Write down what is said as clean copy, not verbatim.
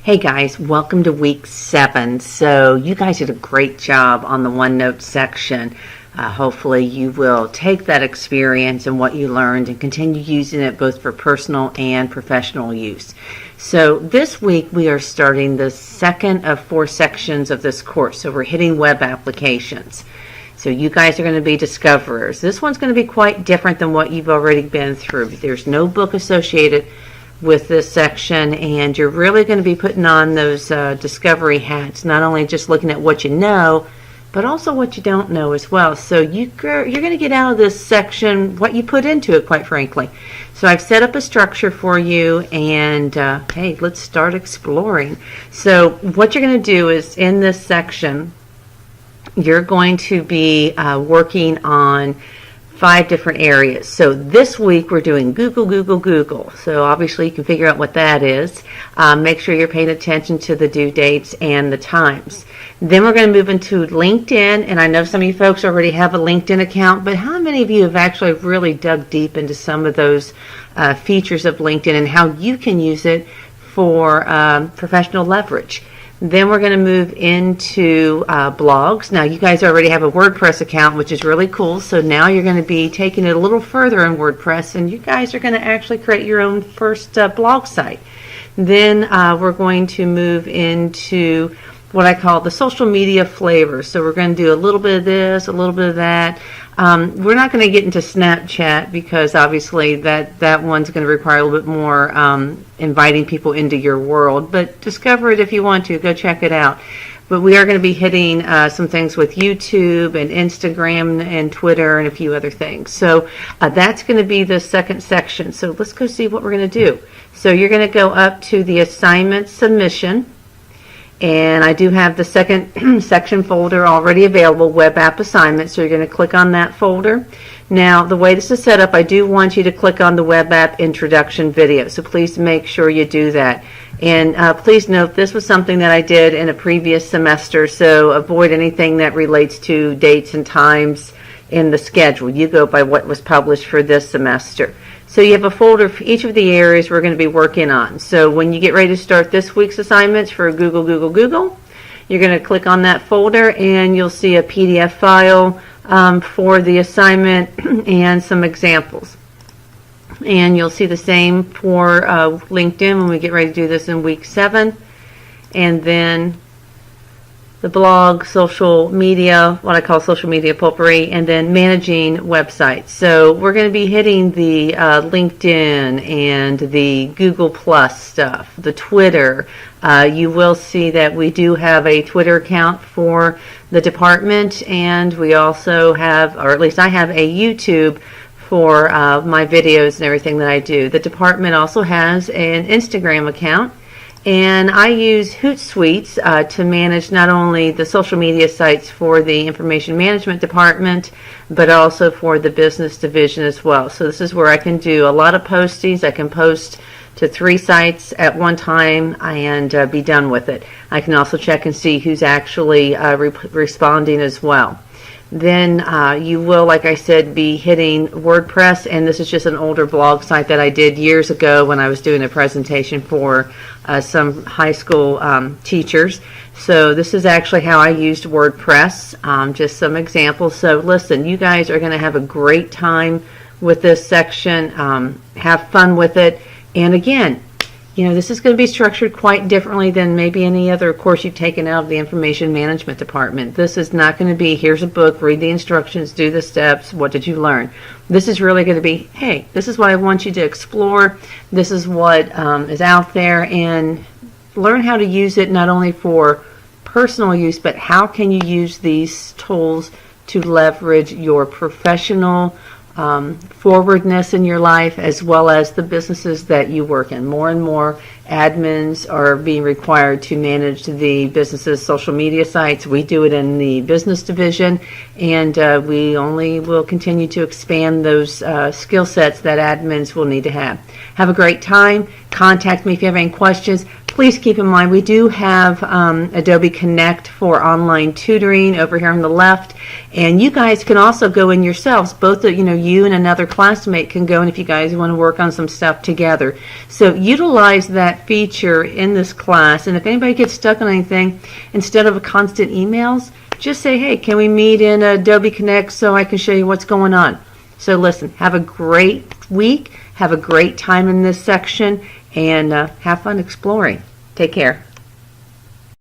Hey guys, welcome to week 7. So you guys did a great job on the OneNote section. Hopefully you will take that experience and what you learned and continue using it both for personal and professional use. So this week we are starting the second of 4 sections of this course. So we're hitting web applications. So you guys are going to be discoverers. This one's going to be quite different than what you've already been through. There's no book associated with this section, and you're really going to be putting on those discovery hats, not only just looking at what you know, but also what you don't know as well. So you're going to get out of this section what you put into it, quite frankly. So I've set up a structure for you, and hey, let's start exploring. So what you're going to do is in this section, you're going to be working on 5 different areas. So this week we're doing Google. So obviously you can figure out what that is. Make sure you're paying attention to the due dates and the times. Then we're going to move into LinkedIn, and I know some of you folks already have a LinkedIn account, but how many of you have actually really dug deep into some of those features of LinkedIn and how you can use it for professional leverage? Then we're going to move into blogs. Now, you guys already have a WordPress account, which is really cool. So now you're going to be taking it a little further in WordPress, and you guys are going to actually create your own first blog site. Then we're going to move into what I call the social media flavor. So we're going to do a little bit of this, a little bit of that. We're not going to get into Snapchat because obviously that one's going to require a little bit more inviting people into your world. But discover it if you want to. Go check it out. But we are going to be hitting some things with YouTube and Instagram and Twitter and a few other things. So that's going to be the second section. So let's go see what we're going to do. So you're going to go up to the assignment submission. And I do have the second section folder already available, web app assignment. So you're going to click on that folder. Now, the way this is set up, I do want you to click on the web app introduction video. So please make sure you do that. And please note, this was something that I did in a previous semester. So avoid anything that relates to dates and times in the schedule. You go by what was published for this semester. So you have a folder for each of the areas we're going to be working on. So when you get ready to start this week's assignments for Google, you're going to click on that folder and you'll see a PDF file for the assignment and some examples. And you'll see the same for LinkedIn when we get ready to do this in week 7. And then the blog, social media, what I call social media potpourri, and then managing websites. So we're going to be hitting the LinkedIn and the Google Plus stuff, the Twitter. You will see that we do have a Twitter account for the department, and we also have, or at least I have, a YouTube for my videos and everything that I do. The department also has an Instagram account. And I use Hootsuite to manage not only the social media sites for the information management department, but also for the business division as well. So this is where I can do a lot of postings. I can post to 3 sites at one time and be done with it. I can also check and see who's actually responding as well. Then you will, like I said, be hitting WordPress, and this is just an older blog site that I did years ago when I was doing a presentation for some high school teachers. So this is actually how I used WordPress, just some examples. So listen, you guys are going to have a great time with this section. Have fun with it. And again, you know, this is going to be structured quite differently than maybe any other course you've taken out of the information management department. This is not going to be, here's a book, read the instructions, do the steps, what did you learn? This is really going to be, hey, this is what I want you to explore. This is what is out there, and learn how to use it not only for personal use, but how can you use these tools to leverage your professional forwardness in your life, as well as the businesses that you work in. More and more admins are being required to manage the business's social media sites. We do it in the business division, and we only will continue to expand those skill sets that admins will need to have. Have a great time. Contact me if you have any questions. please keep in mind we do have Adobe Connect for online tutoring over here on the left, and you guys can also go in yourselves. Both you and another classmate can go in if you guys want to work on some stuff together. So utilize that feature in this class, and if anybody gets stuck on anything, instead of constant emails, just say, hey, can we meet in Adobe Connect so I can show you what's going on? So listen, have a great week, have a great time in this section, and have fun exploring. Take care.